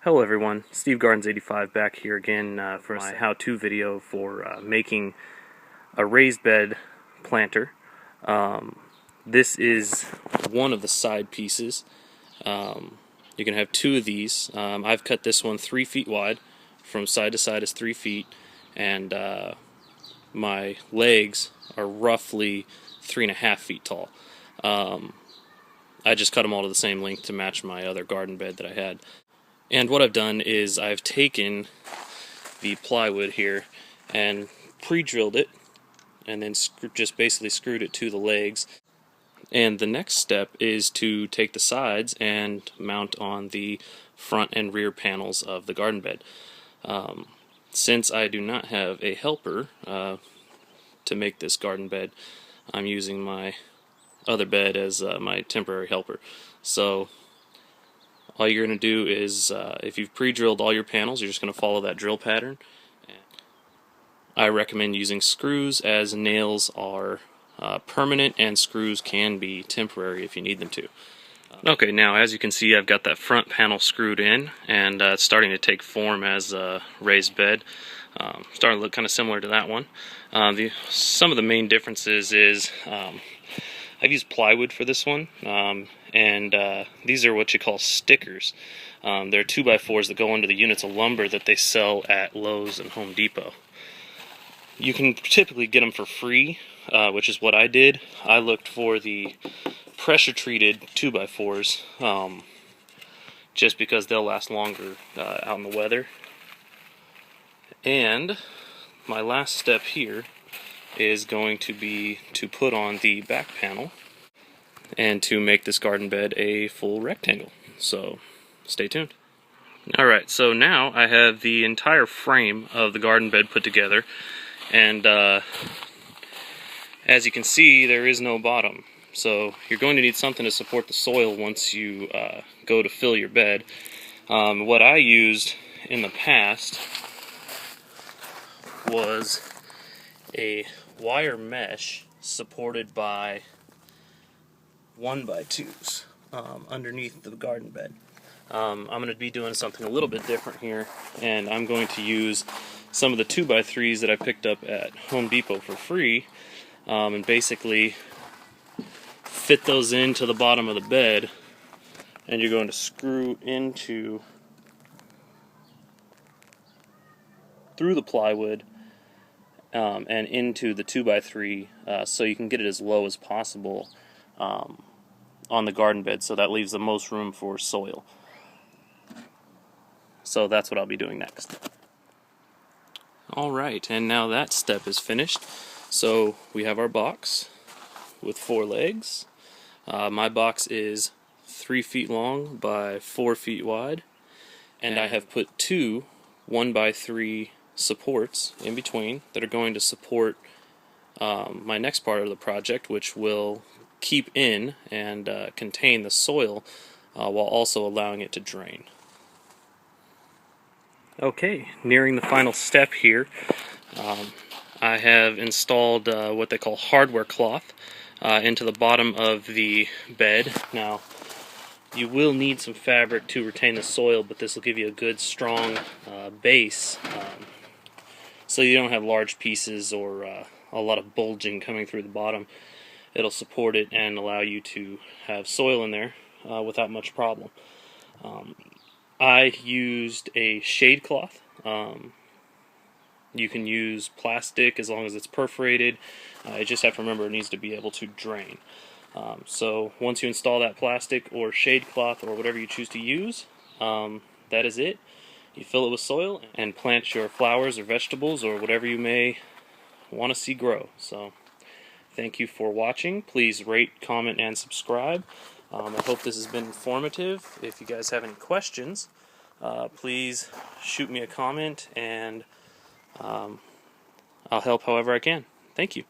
Hello everyone, Steve Gardens 85 back here again for my how-to video for making a raised bed planter. This is one of the side pieces. You can have two of these. I've cut this one 3 feet wide, from side to side is 3 feet, and my legs are roughly 3.5 feet tall. I just cut them all to the same length to match my other garden bed that I had. And what I've done is I've taken the plywood here and pre-drilled it and then just basically screwed it to the legs. And the next step is to take the sides and mount on the front and rear panels of the garden bed. Since I do not have a helper to make this garden bed, I'm using my other bed as my temporary helper. So all you're going to do is, if you've pre-drilled all your panels, you're just going to follow that drill pattern. I recommend using screws, as nails are permanent and screws can be temporary if you need them to. Okay, now as you can see, I've got that front panel screwed in, and it's starting to take form as a raised bed. Starting to look kind of similar to that one. Some of the main differences is I've used plywood for this one, and these are what you call stickers. They're 2x4s that go into the units of lumber that they sell at Lowe's and Home Depot. You can typically get them for free, which is what I did. I looked for the pressure-treated 2x4s, just because they'll last longer out in the weather. And my last step here is going to be to put on the back panel and to make this garden bed a full rectangle. So stay tuned. Alright, so now I have the entire frame of the garden bed put together, and as you can see, there is no bottom. So you're going to need something to support the soil once you go to fill your bed. What I used in the past was a wire mesh supported by 1x2s underneath the garden bed. I'm going to be doing something a little bit different here, and I'm going to use some of the 2x3s that I picked up at Home Depot for free, and basically fit those into the bottom of the bed, and you're going to screw into through the plywood and into the 2x3, so you can get it as low as possible on the garden bed, so that leaves the most room for soil. So that's what I'll be doing next. Alright, and now that step is finished. So we have our box with 4 legs. My box is 3 feet long by 4 feet wide, and I have put 2 1x3 supports in between that are going to support my next part of the project, which will keep in and contain the soil while also allowing it to drain. Okay, nearing the final step here. I have installed what they call hardware cloth into the bottom of the bed. Now, you will need some fabric to retain the soil, but this will give you a good strong base, so you don't have large pieces or a lot of bulging coming through the bottom. It'll support it and allow you to have soil in there without much problem. I used a shade cloth. You can use plastic as long as it's perforated. You just have to remember it needs to be able to drain. So once you install that plastic or shade cloth or whatever you choose to use, that is it. You fill it with soil and plant your flowers or vegetables or whatever you may want to see grow. So thank you for watching. Please rate, comment, and subscribe. I hope this has been informative. If you guys have any questions, please shoot me a comment, and I'll help however I can. Thank you.